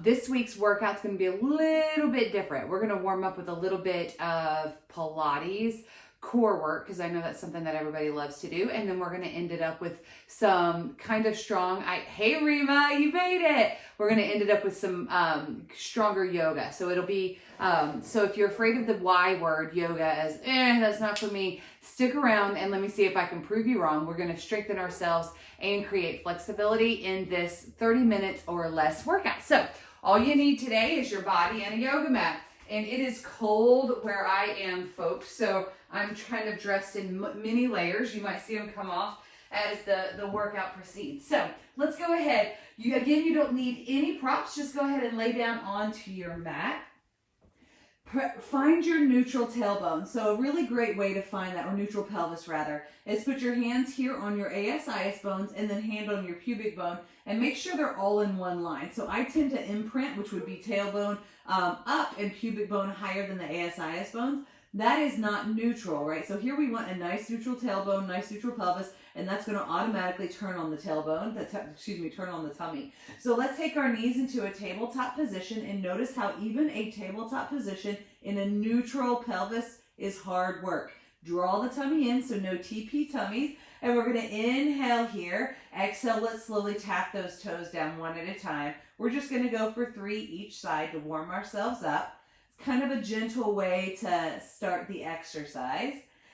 This week's workout's going to be a little bit different. We're going to warm up with a little bit of Pilates core work, because I know that's something that everybody loves to do. And then we're going to end it up with some kind of strong, hey Rima, you made it. We're going to end it up with some stronger yoga. So it'll be, so if you're afraid of the Y word, yoga, as, that's not for me, stick around and let me see if I can prove you wrong. We're going to strengthen ourselves and create flexibility in this 30 minutes or less workout. So all you need today is your body and a yoga mat. And it is cold where I am, folks. So I'm kind of dressed in many layers. You might see them come off as the workout proceeds. So let's go ahead. You don't need any props. Just go ahead and lay down onto your mat. Find your neutral tailbone. So a really great way to find that, or neutral pelvis rather, is put your hands here on your ASIS bones and then hand on your pubic bone, and make sure they're all in one line. So I tend to imprint, which would be tailbone up and pubic bone higher than the ASIS bones. That is not neutral, right? So here we want a nice neutral tailbone, nice neutral pelvis, and that's going to automatically turn on the tailbone, turn on the tummy. So let's take our knees into a tabletop position, and notice how even a tabletop position in a neutral pelvis is hard work. Draw the tummy in, so no TP tummies, and we're going to inhale here. Exhale, let's slowly tap those toes down one at a time. We're just going to go for 3 each side to warm ourselves up. Kind of a gentle way to start the exercise.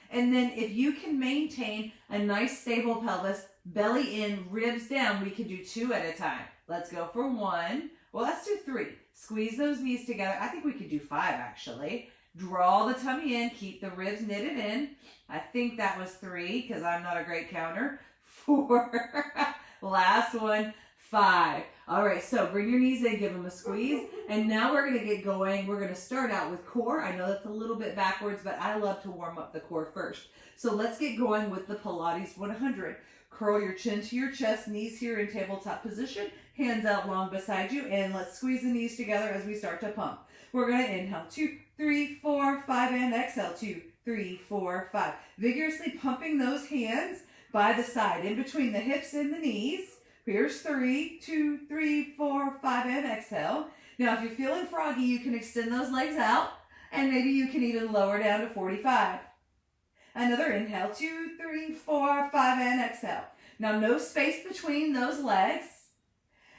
And then if you can maintain a nice stable pelvis, belly in, ribs down, we can do 2 at a time. Let's go for 1. Well, let's do 3. Squeeze those knees together. I think we could do 5 actually. Draw the tummy in, keep the ribs knitted in. I think that was 3 because I'm not a great counter. 4. Last one. 5. All right, so bring your knees in, give them a squeeze, and now we're going to get going. We're going to start out with core. I know that's a little bit backwards, but I love to warm up the core first. So let's get going with the Pilates 100. Curl your chin to your chest, knees here in tabletop position, hands out long beside you, and let's squeeze the knees together as we start to pump. We're going to inhale 2, 3, 4, 5, and exhale 2, 3, 4, 5. Vigorously pumping those hands by the side, in between the hips and the knees. Here's 3, 2, 3, 4, 5, and exhale. Now, if you're feeling froggy, you can extend those legs out, and maybe you can even lower down to 45. Another inhale, 2, 3, 4, 5, and exhale. Now, no space between those legs.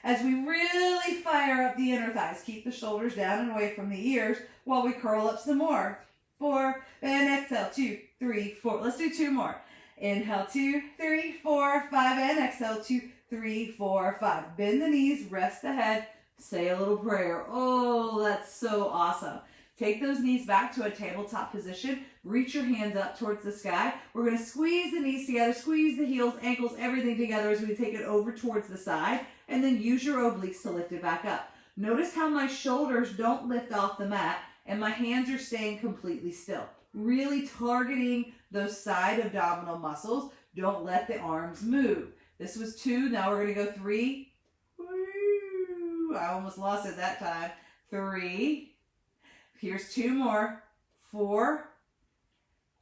As we really fire up the inner thighs, keep the shoulders down and away from the ears while we curl up some more. 4, and exhale, 2, 3, 4. Let's do 2 more. Inhale, 2, 3, 4, 5, and exhale, 2, 3, 4, 5. Bend the knees, rest the head, say a little prayer. Oh, that's so awesome. Take those knees back to a tabletop position. Reach your hands up towards the sky. We're going to squeeze the knees together, squeeze the heels, ankles, everything together as we take it over towards the side, and then use your obliques to lift it back up. Notice how my shoulders don't lift off the mat and my hands are staying completely still. Really targeting those side abdominal muscles. Don't let the arms move. This was 2. Now we're going to go 3. Woo, I almost lost it that time. 3. Here's 2 more. 4.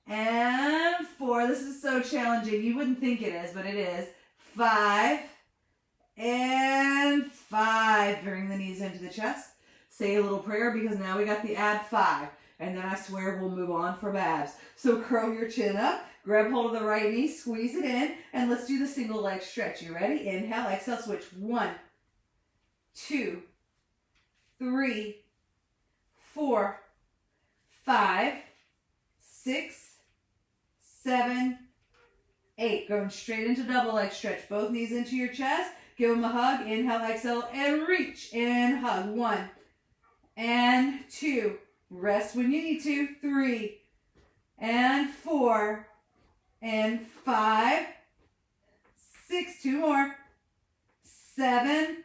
And 4. This is so challenging. You wouldn't think it is, but it is. 5. And 5. Bring the knees into the chest. Say a little prayer because now we got the ab 5. And then I swear we'll move on from abs. So curl your chin up. Grab hold of the right knee, squeeze it in, and let's do the single leg stretch. You ready? Inhale, exhale, switch. 1, 2, 3, 4, 5, 6, 7, 8. Going straight into double leg stretch. Both knees into your chest. Give them a hug. Inhale, exhale, and reach. And hug. 1 and 2. Rest when you need to. 3 and 4. And 5, 6, 2 more, 7,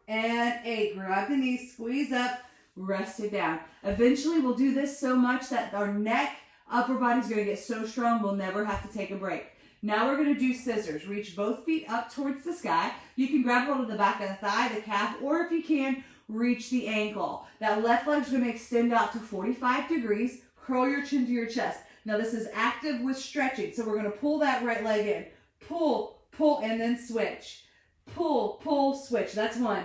and 8. Grab the knees, squeeze up, rest it down. Eventually, we'll do this so much that our neck, upper body's going to get so strong, we'll never have to take a break. Now we're going to do scissors. Reach both feet up towards the sky. You can grab hold of the back of the thigh, the calf, or if you can, reach the ankle. That left leg's going to extend out to 45 degrees. Curl your chin to your chest. Now this is active with stretching, so we're going to pull that right leg in. Pull, pull, and then switch. Pull, pull, switch. That's 1.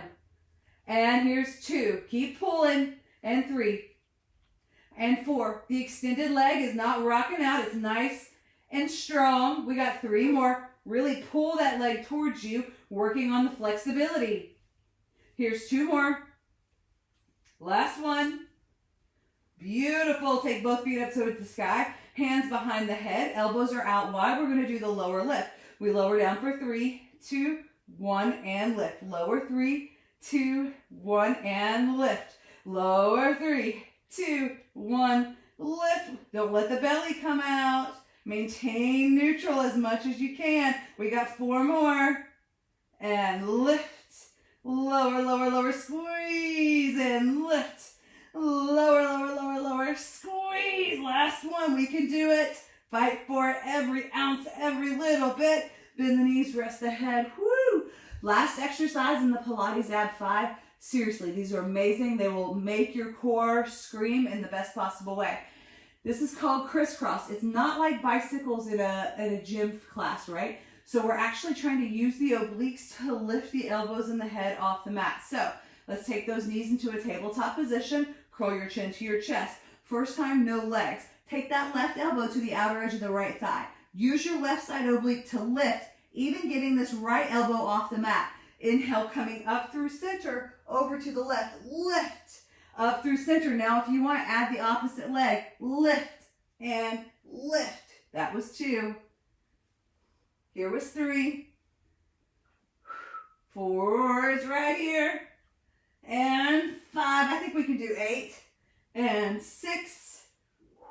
And here's 2. Keep pulling. And 3. And 4. The extended leg is not rocking out. It's nice and strong. We got 3 more. Really pull that leg towards you, working on the flexibility. Here's 2 more. Last one. Beautiful. Take both feet up towards the sky. Hands behind the head. Elbows are out wide. We're going to do the lower lift. We lower down for 3, 2, 1, and lift. Lower 3, 2, 1, and lift. Lower 3, 2, 1, lift. Don't let the belly come out. Maintain neutral as much as you can. We got 4 more. And lift. Lower, lower, lower, squeeze, and lift. Lower, lower, lower, lower, squeeze. Last one, we can do it. Fight for it, every ounce, every little bit. Bend the knees, rest the head. Woo! Last exercise in the Pilates Ab 5. Seriously, these are amazing. They will make your core scream in the best possible way. This is called Crisscross. It's not like bicycles in a gym class, right? So we're actually trying to use the obliques to lift the elbows and the head off the mat. So let's take those knees into a tabletop position. Curl your chin to your chest. First time, no legs. Take that left elbow to the outer edge of the right thigh. Use your left side oblique to lift, even getting this right elbow off the mat. Inhale, coming up through center, over to the left. Lift, up through center. Now if you want to add the opposite leg, lift and lift. That was 2. Here was 3. 4 is right here. And 5. I think we can do 8. And 6.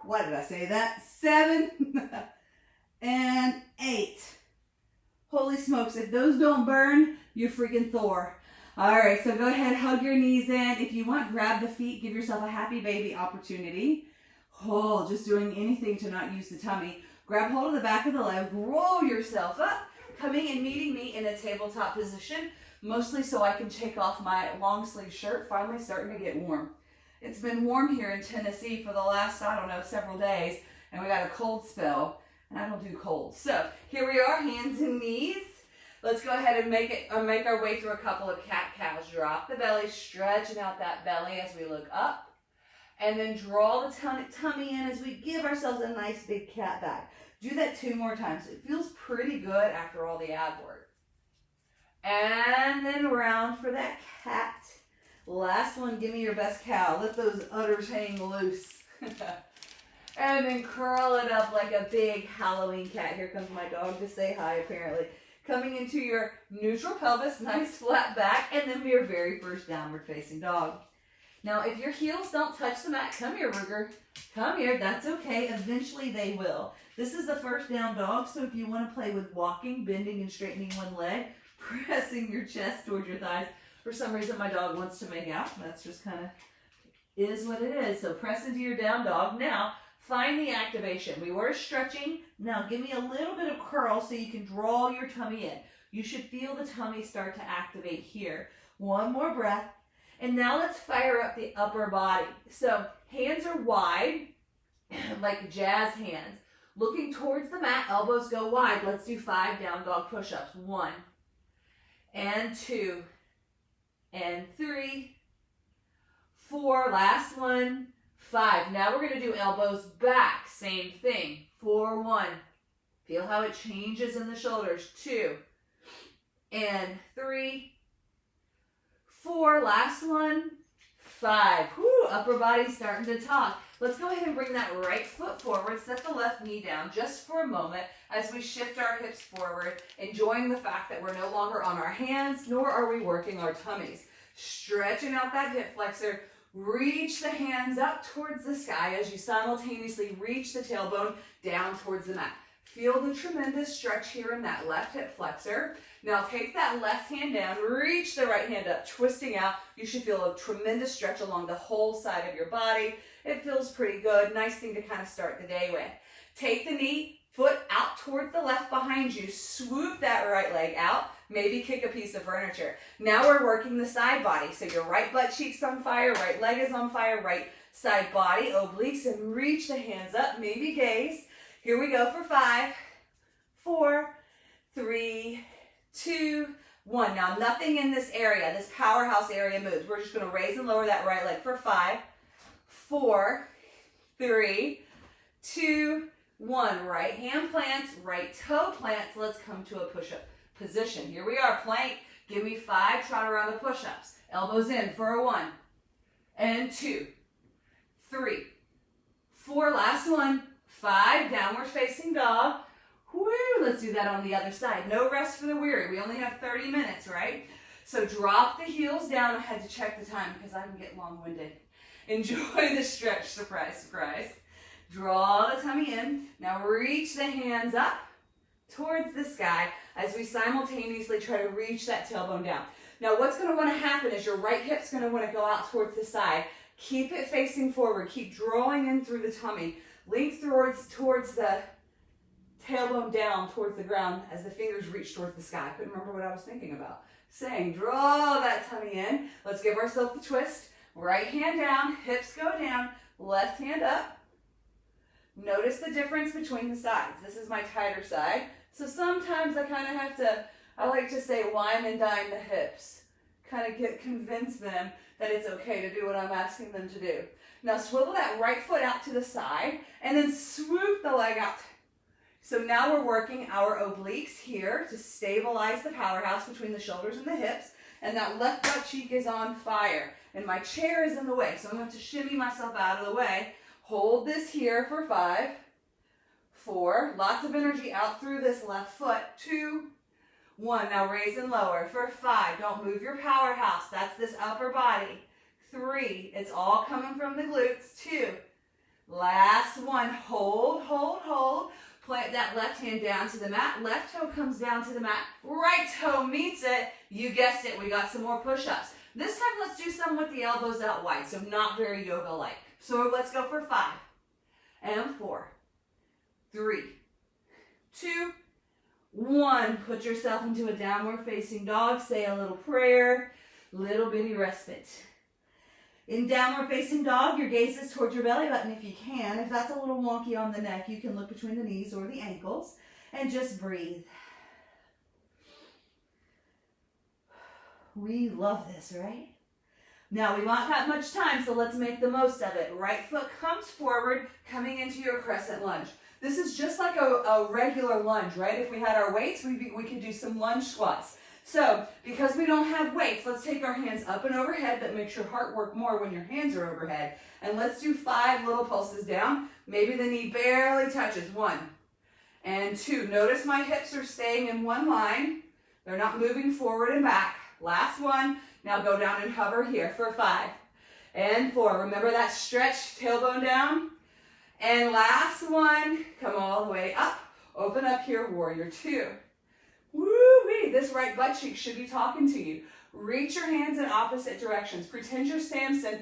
Why did I say that? 7. And 8. Holy smokes, if those don't burn, you're freaking Thor. All right, so go ahead, hug your knees in. If you want, grab the feet, give yourself a happy baby opportunity. Oh, just doing anything to not use the tummy. Grab hold of the back of the leg, roll yourself up, coming and meeting me in a tabletop position, mostly so I can take off my long sleeve shirt. Finally starting to get warm. It's been warm here in Tennessee for the last, I don't know, several days, and we got a cold spell, and I don't do cold. So here we are, hands and knees. Let's go ahead and make our way through a couple of cat-cows. Drop the belly, stretching out that belly as we look up. And then draw the tummy in as we give ourselves a nice big cat back. Do that 2 more times. It feels pretty good after all the ab work. And then round for that cat. Last one, give me your best cow. Let those udders hang loose. And then curl it up like a big Halloween cat. Here comes my dog to say hi, apparently. Coming into your neutral pelvis, nice flat back, and then your very first downward facing dog. Now, if your heels don't touch the mat, come here, Ruger. Come here, that's okay. Eventually they will. This is the first down dog, so if you want to play with walking, bending and straightening one leg, pressing your chest towards your thighs. For some reason, my dog wants to make out. That's just kind of is what it is. So press into your down dog. Now, find the activation. We were stretching. Now, give me a little bit of curl so you can draw your tummy in. You should feel the tummy start to activate here. One more breath. And now let's fire up the upper body. So hands are wide, like jazz hands. Looking towards the mat, elbows go wide. Let's do 5 down dog push-ups. 1 and 2 and 3, 4, last one, 5. Now we're going to do elbows back. Same thing. 4, 1. Feel how it changes in the shoulders. 2 and 3, 4, last one, 5. Whoo, upper body starting to talk. Let's go ahead and bring that right foot forward. Set the left knee down just for a moment as we shift our hips forward, enjoying the fact that we're no longer on our hands, nor are we working our tummies. Stretching out that hip flexor. Reach the hands up towards the sky as you simultaneously reach the tailbone down towards the mat. Feel the tremendous stretch here in that left hip flexor. Now take that left hand down, reach the right hand up, twisting out. You should feel a tremendous stretch along the whole side of your body. It feels pretty good. Nice thing to kind of start the day with. Take the knee, foot out towards the left behind you. Swoop that right leg out. Maybe kick a piece of furniture. Now we're working the side body. So your right butt cheek's on fire, right leg is on fire, right side body, obliques, and reach the hands up. Maybe gaze. Here we go for 5, 4, 3, 2, 1. Now nothing in this area, this powerhouse area moves. We're just going to raise and lower that right leg for 5, 4, 3, 2, 1. Right hand plants, right toe plants. Let's come to a push-up position. Here we are, plank. Give me 5, trot around the push-ups. Elbows in for a 1 and 2, 3, 4. Last one. 5, downward facing dog. Woo, let's do that on the other side. No rest for the weary. We only have 30 minutes, right? So drop the heels down. I had to check the time because I can get long-winded. Enjoy the stretch. Surprise, surprise. Draw the tummy in. Now reach the hands up towards the sky as we simultaneously try to reach that tailbone down. Now what's going to want to happen is your right hip's going to want to go out towards the side. Keep it facing forward. Keep drawing in through the tummy. Link towards the tailbone down towards the ground as the fingers reach towards the sky. I couldn't remember what I was thinking about. Saying, draw that tummy in. Let's give ourselves the twist. Right hand down, hips go down, left hand up. Notice the difference between the sides. This is my tighter side. So sometimes I kind of have to, I like to say wine and dine the hips. Kind of convince them that it's okay to do what I'm asking them to do. Now swivel that right foot out to the side and then swoop the leg out. So now we're working our obliques here to stabilize the powerhouse between the shoulders and the hips. And that left butt cheek is on fire. And my chair is in the way. So I'm going to have to shimmy myself out of the way. Hold this here for 5, 4. Lots of energy out through this left foot. 2, 1. Now raise and lower for 5. Don't move your powerhouse. That's this upper body. 3. It's all coming from the glutes. 2. Last one. Hold, hold, hold. Plant that left hand down to the mat. Left toe comes down to the mat. Right toe meets it. You guessed it. We got some more push-ups. This time, let's do some with the elbows out wide, so not very yoga-like. So let's go for 5 and 4, 3, 2, 1. Put yourself into a downward facing dog. Say a little prayer. Little bitty respite. In downward facing dog, your gaze is towards your belly button if you can. If that's a little wonky on the neck, you can look between the knees or the ankles and just breathe. We love this, right? Now, we won't have much time, so let's make the most of it. Right foot comes forward, coming into your crescent lunge. This is just like a regular lunge, right? If we had our weights, we could do some lunge squats. So, because we don't have weights, let's take our hands up and overhead. That makes your heart work more when your hands are overhead. And let's do 5 little pulses down. Maybe the knee barely touches. 1 and 2. Notice my hips are staying in one line. They're not moving forward and back. Last one. Now go down and hover here for 5 and 4. Remember that stretch, tailbone down. And last one. Come all the way up. Open up here, warrior 2. Woo-wee, this right butt cheek should be talking to you. Reach your hands in opposite directions. Pretend you're Samson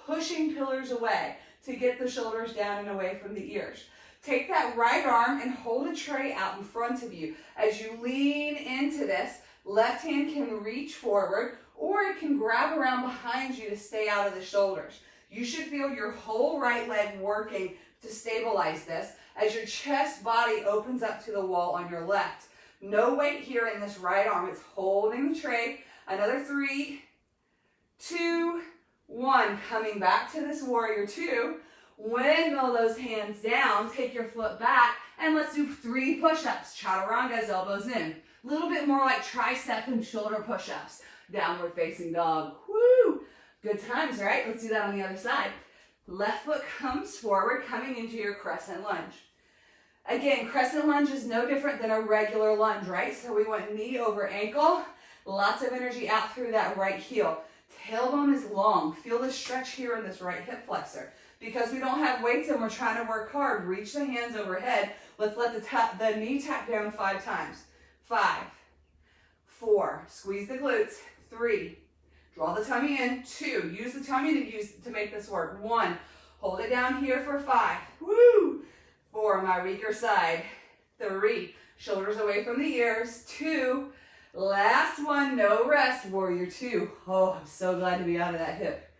pushing pillars away to get the shoulders down and away from the ears. Take that right arm and hold a tray out in front of you. As you lean into this, left hand can reach forward or it can grab around behind you to stay out of the shoulders. You should feel your whole right leg working to stabilize this as your chest body opens up to the wall on your left. No weight here in this right arm. It's holding the tray. Another 3, 2, 1. Coming back to this warrior 2. Windmill those hands down. Take your foot back. And let's do 3 push-ups. Chaturangas, elbows in. A little bit more like tricep and shoulder push-ups. Downward facing dog. Woo! Good times, right? Let's do that on the other side. Left foot comes forward, coming into your crescent lunge. Again, crescent lunge is no different than a regular lunge, right? So we want knee over ankle, lots of energy out through that right heel. Tailbone is long. Feel the stretch here in this right hip flexor. Because we don't have weights and we're trying to work hard, reach the hands overhead. Let's let the knee tap down 5 times. 5, 4, squeeze the glutes. 3, draw the tummy in. 2, use the tummy to make this work. 1, hold it down here for 5. Woo! 4, my weaker side. 3, shoulders away from the ears. 2, last one, no rest, warrior 2. Oh, I'm so glad to be out of that hip.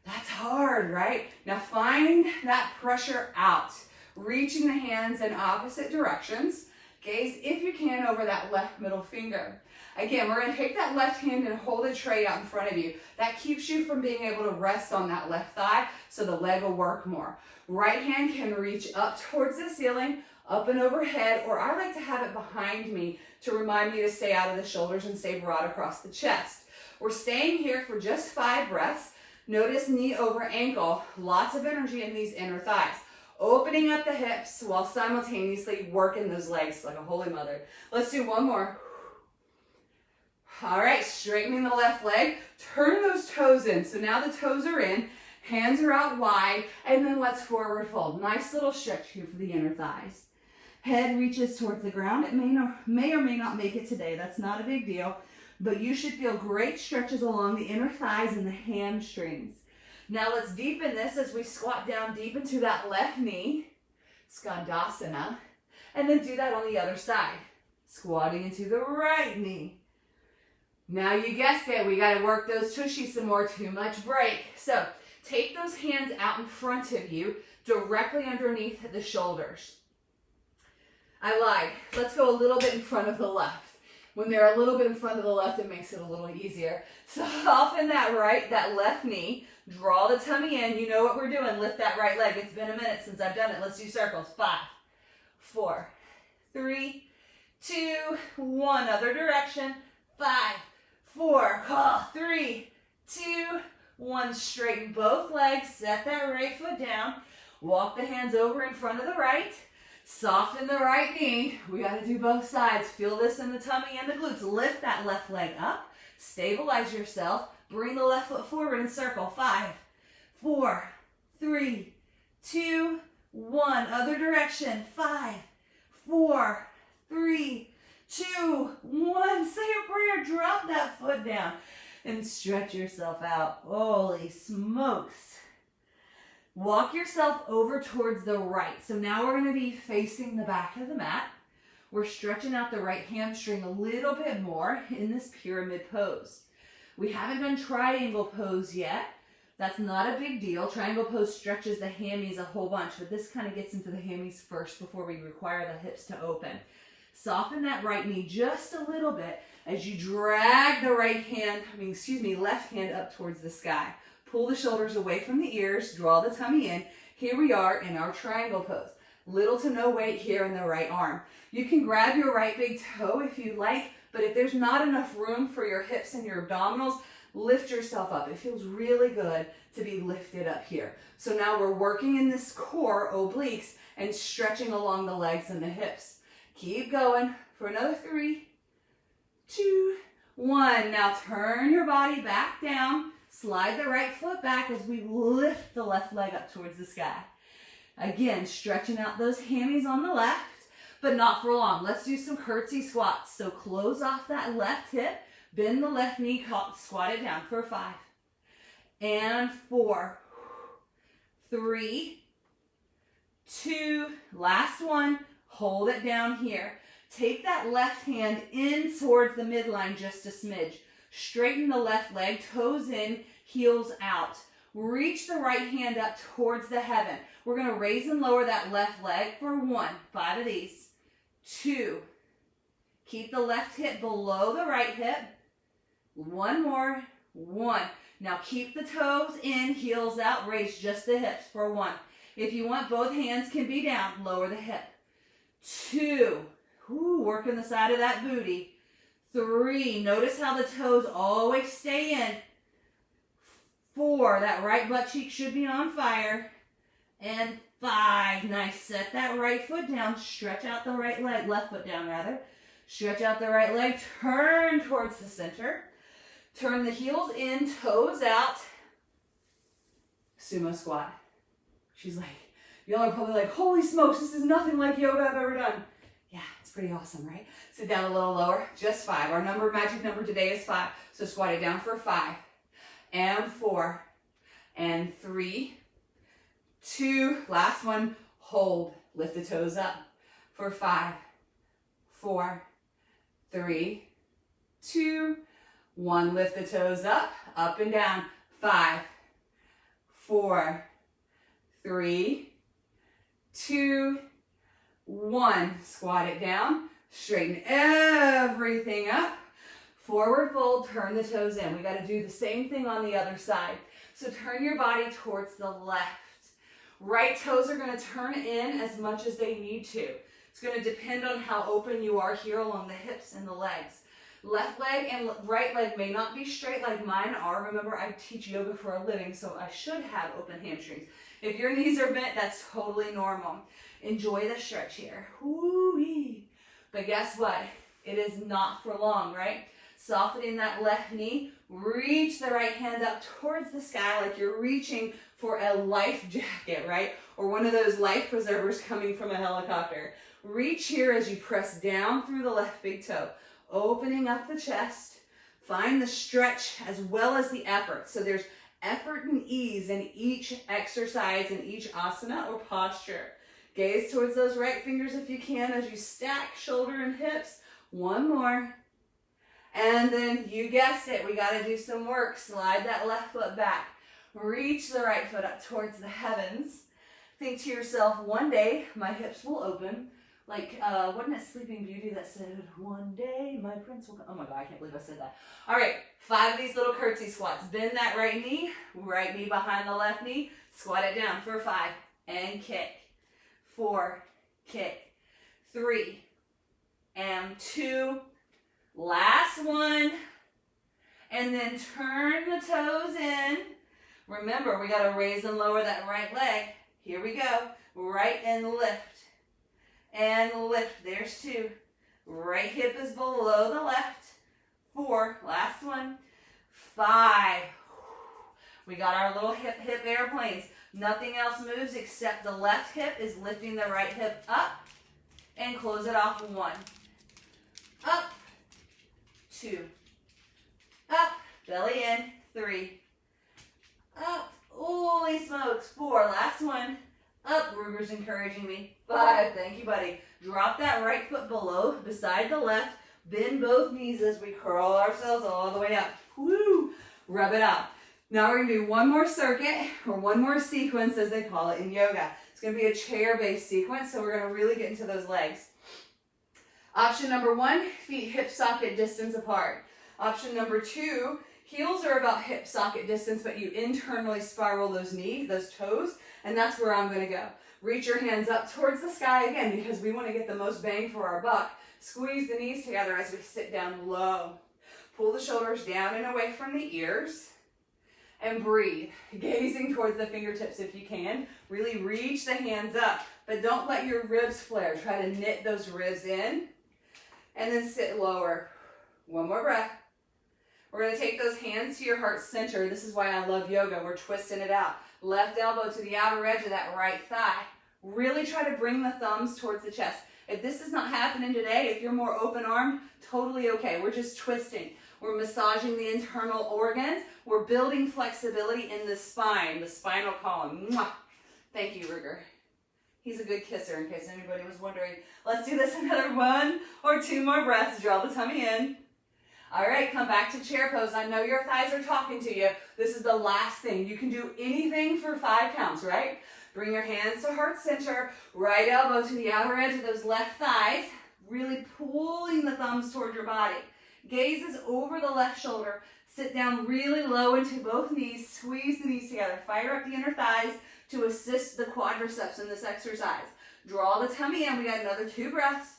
That's hard, right? Now find that pressure out. Reaching the hands in opposite directions. Gaze, if you can, over that left middle finger. Again, we're gonna take that left hand and hold a tray out in front of you. That keeps you from being able to rest on that left thigh, so the leg will work more. Right hand can reach up towards the ceiling, up and overhead, or I like to have it behind me to remind me to stay out of the shoulders and stay broad across the chest. We're staying here for just 5 breaths. Notice knee over ankle, lots of energy in these inner thighs. Opening up the hips while simultaneously working those legs like a holy mother. Let's do one more. All right, straightening the left leg, turn those toes in. So now the toes are in, hands are out wide, and then let's forward fold. Nice little stretch here for the inner thighs. Head reaches towards the ground. It may or may not make it today. That's not a big deal, but you should feel great stretches along the inner thighs and the hamstrings. Now let's deepen this as we squat down deep into that left knee, Skandasana, and then do that on the other side, squatting into the right knee. Now you guessed it, we got to work those tushies some more, too much break. So take those hands out in front of you, directly underneath the shoulders. I lied. Let's go a little bit in front of the left. When they're a little bit in front of the left, it makes it a little easier. Soften that left knee, draw the tummy in. You know what we're doing. Lift that right leg. It's been a minute since I've done it. Let's do circles. 5, 4, 3, 2, 1. Other direction. 5, 4, 3, 2, 1. Straighten both legs. Set that right foot down. Walk the hands over in front of the right. Soften the right knee. We got to do both sides. Feel this in the tummy and the glutes. Lift that left leg up. Stabilize yourself. Bring the left foot forward and circle. 5, 4, 3, 2, 1. Other direction. 5, 4, 3, 2, 1. Say a prayer. Drop that foot down and stretch yourself out. Holy smokes. Walk yourself over towards the right. So now we're going to be facing the back of the mat. We're stretching out the right hamstring a little bit more in this pyramid pose. We haven't done triangle pose yet. That's not a big deal. Triangle pose stretches the hammies a whole bunch, but this kind of gets into the hammies first before we require the hips to open. Soften that right knee just a little bit as you drag the left hand up towards the sky. Pull the shoulders away from the ears, draw the tummy in. Here we are in our triangle pose. Little to no weight here in the right arm. You can grab your right big toe if you like, but if there's not enough room for your hips and your abdominals, lift yourself up. It feels really good to be lifted up here. So now we're working in this core, obliques, and stretching along the legs and the hips. Keep going for another 3, 2, 1. Now turn your body back down. Slide the right foot back as we lift the left leg up towards the sky. Again, stretching out those hammies on the left, but not for long. Let's do some curtsy squats. So close off that left hip, bend the left knee, squat it down for 5, and 4, 3, 2, last one. Hold it down here. Take that left hand in towards the midline just a smidge. Straighten the left leg, toes in, heels out. Reach the right hand up towards the heaven. We're going to raise and lower that left leg for 1. 5 of these. 2. Keep the left hip below the right hip. 1 more. 1. Now keep the toes in, heels out. Raise just the hips for 1. If you want, both hands can be down. Lower the hip. 2. Working the side of that booty. 3, notice how the toes always stay in. 4, that right butt cheek should be on fire. And 5, nice. Set that right foot down. Stretch out the right leg, left foot down rather. Stretch out the right leg. Turn towards the center. Turn the heels in, toes out. Sumo squat. She's like, y'all are probably like, holy smokes, this is nothing like yoga I've ever done. Yeah, it's pretty awesome, right? Sit down a little lower, just 5. Our magic number today is 5. So squat it down for 5, and 4, and 3, 2, last one, hold, lift the toes up for 5, 4, 3, 2, 1, lift the toes up and down, 5, 4, 3, 2, 1, squat it down, straighten everything up, Forward fold, turn the toes in. We got to do the same thing on the other side. So turn your body towards the left. Right toes are going to turn in as much as they need to. It's going to depend on how open you are here along the hips and the legs. Left leg and right leg may not be straight like mine are. Remember, I teach yoga for a living, so I should have open hamstrings. If your knees are bent, that's totally normal. Enjoy the stretch here. Woo-wee. But guess what? It is not for long, right? Softening that left knee. Reach the right hand up towards the sky like you're reaching for a life jacket, right? Or one of those life preservers coming from a helicopter. Reach here as you press down through the left big toe. Opening up the chest. Find the stretch as well as the effort. So there's effort and ease in each exercise, in each asana or posture. Gaze towards those right fingers if you can as you stack shoulder and hips. One more. And then you guessed it, we got to do some work. Slide that left foot back. Reach the right foot up towards the heavens. Think to yourself, one day my hips will open. Like, wasn't it Sleeping Beauty that said, one day my prince will come? Oh my God, I can't believe I said that. All right, 5 of these little curtsy squats. Bend that right knee behind the left knee. Squat it down for 5 and kick. 4, kick. 3 and 2. Last one. And then turn the toes in. Remember, we got to raise and lower that right leg. Here we go. Right and lift. And lift. There's 2. Right hip is below the left. 4. Last one. 5. We got our little hip airplanes. Nothing else moves except the left hip is lifting the right hip up. And close it off. 1. Up. 2. Up. Belly in. 3. Up. Holy smokes. 4. Last one. Up. Ruger's encouraging me. 5. Thank you, buddy. Drop that right foot below, beside the left. Bend both knees as we curl ourselves all the way up. Woo! Rub it out. Now we're going to do one more circuit, or one more sequence as they call it in yoga. It's going to be a chair-based sequence, so we're going to really get into those legs. Option number 1, feet hip socket distance apart. Option number 2, heels are about hip socket distance, but you internally spiral those toes, and that's where I'm going to go. Reach your hands up towards the sky again because we want to get the most bang for our buck. Squeeze the knees together as we sit down low. Pull the shoulders down and away from the ears. And breathe, gazing towards the fingertips if you can. Really reach the hands up, but don't let your ribs flare. Try to knit those ribs in. And then sit lower. One more breath. We're going to take those hands to your heart center. This is why I love yoga. We're twisting it out. Left elbow to the outer edge of that right thigh. Really try to bring the thumbs towards the chest. If this is not happening today, if you're more open-armed, totally okay. We're just twisting. We're massaging the internal organs. We're building flexibility in the spine, the spinal column. Mwah. Thank you, Ruger. He's a good kisser, in case anybody was wondering. Let's do this another 1 or 2 more breaths. Draw the tummy in. All right, come back to chair pose. I know your thighs are talking to you. This is the last thing. You can do anything for 5 counts, right? Bring your hands to heart center. Right elbow to the outer edge of those left thighs. Really pulling the thumbs toward your body. Gaze is over the left shoulder. Sit down really low into both knees. Squeeze the knees together. Fire up the inner thighs to assist the quadriceps in this exercise. Draw the tummy in. We got another 2 breaths.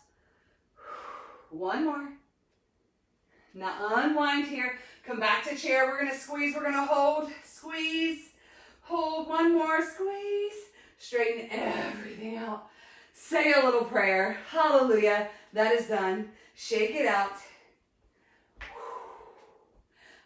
1 more. Now unwind here. Come back to chair. We're going to squeeze. We're going to hold. Squeeze. Hold. 1 more. Squeeze. Straighten everything out. Say a little prayer. Hallelujah. That is done. Shake it out.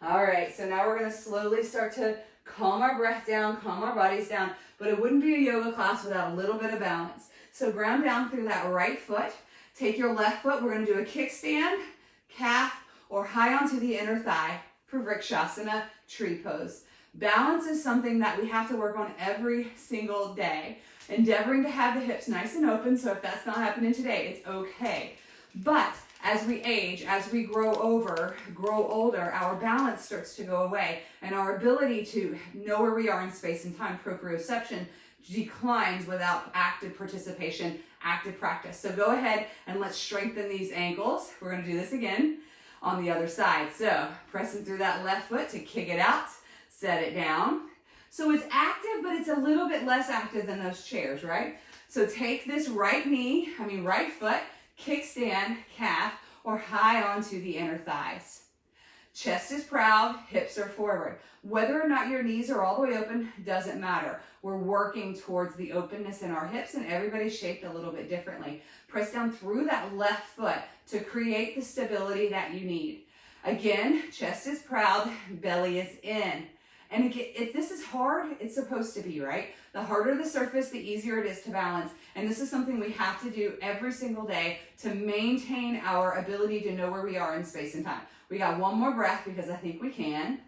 All right, so now we're going to slowly start to calm our breath down, calm our bodies down, but it wouldn't be a yoga class without a little bit of balance. So ground down through that right foot. Take your left foot. We're going to do a kickstand, calf, or high onto the inner thigh for Rikshasana, tree pose. Balance is something that we have to work on every single day. Endeavoring to have the hips nice and open, so if that's not happening today, it's okay. But as we age, as we grow older, our balance starts to go away, and our ability to know where we are in space and time, proprioception, declines without active participation, active practice. So go ahead and let's strengthen these ankles. We're going to do this again. on the other side. So pressing through that left foot to kick it out, set it down. So it's active, but it's a little bit less active than those chairs, right? So take this right foot, kickstand, calf, or high onto the inner thighs. Chest is proud, hips are forward. Whether or not your knees are all the way open doesn't matter. We're working towards the openness in our hips, and everybody's shaped a little bit differently. Press down through that left foot to create the stability that you need. Again, chest is proud, belly is in. And again, if this is hard, it's supposed to be, right? The harder the surface, the easier it is to balance. And this is something we have to do every single day to maintain our ability to know where we are in space and time. We got one more breath because I think we can.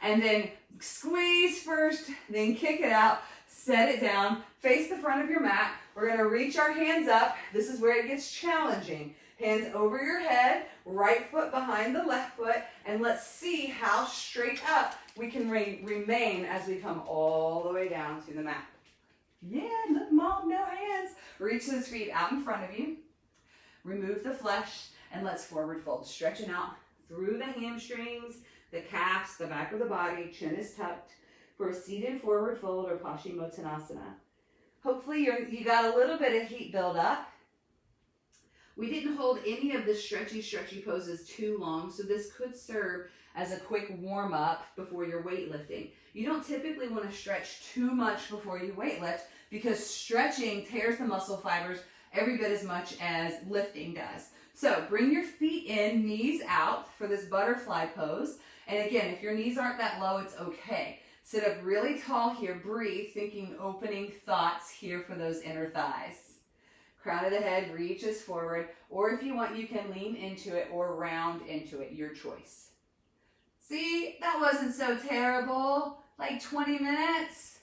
And then squeeze first, then kick it out, set it down, face the front of your mat. We're gonna reach our hands up. This is where it gets challenging. Hands over your head, right foot behind the left foot, and let's see how straight up we can remain as we come all the way down to the mat. Yeah, look, mom, no hands. Reach those feet out in front of you. Remove the flesh, and let's forward fold. Stretching out through the hamstrings, the calves, the back of the body, chin is tucked for a seated forward fold or Paschimottanasana. Hopefully you got a little bit of heat build up. We didn't hold any of the stretchy poses too long, so this could serve as a quick warm up before your weightlifting. You don't typically want to stretch too much before you weightlift because stretching tears the muscle fibers every bit as much as lifting does. So bring your feet in, knees out for this butterfly pose. And again, if your knees aren't that low, it's okay. Sit up really tall here, breathe, thinking opening thoughts here for those inner thighs. Crown of the head reaches forward, or if you want, you can lean into it or round into it, your choice. See, that wasn't so terrible, like 20 minutes.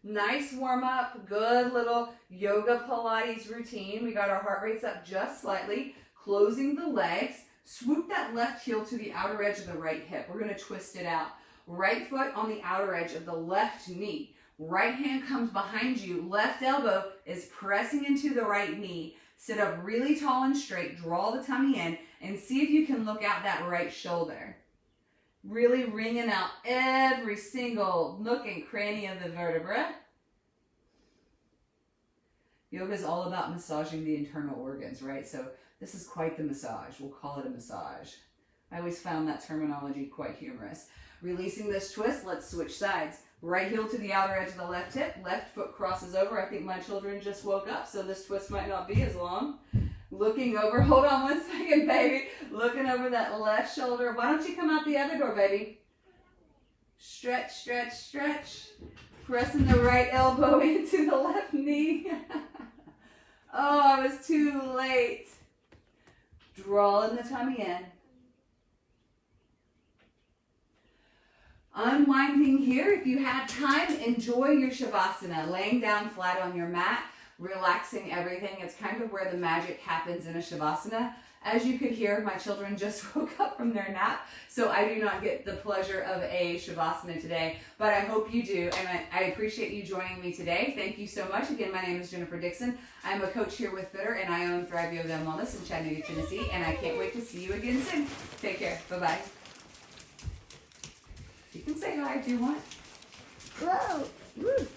Nice warm up, good little yoga Pilates routine. We got our heart rates up just slightly, closing the legs. Swoop that left heel to the outer edge of the right hip. We're gonna twist it out. Right foot on the outer edge of the left knee. Right hand comes behind you, left elbow is pressing into the right knee. Sit up really tall and straight, draw the tummy in, and see if you can look out that right shoulder. Really wringing out every single nook and cranny of the vertebra. Yoga is all about massaging the internal organs, right? So this is quite the massage. We'll call it a massage. I always found that terminology quite humorous. Releasing this twist, let's switch sides. Right heel to the outer edge of the left hip. Left foot crosses over. I think my children just woke up, so this twist might not be as long. Looking over. Hold on one second, baby. Looking over that left shoulder. Why don't you come out the other door, baby? Stretch, stretch, stretch. Pressing the right elbow into the left knee. Oh, I was too late. Drawing the tummy in. Unwinding here. If you have time, enjoy your Shavasana. Laying down flat on your mat, relaxing everything. It's kind of where the magic happens in a Shavasana. As you could hear, my children just woke up from their nap, so I do not get the pleasure of a Shavasana today, but I hope you do, and I appreciate you joining me today. Thank you so much. Again, my name is Jennifer Dixon. I'm a coach here with Fittr, and I own Thrive Yoga and Wellness in Chattanooga, Tennessee, and I can't wait to see you again soon. Take care. Bye-bye. You can say hi if you want. Whoa. Woo.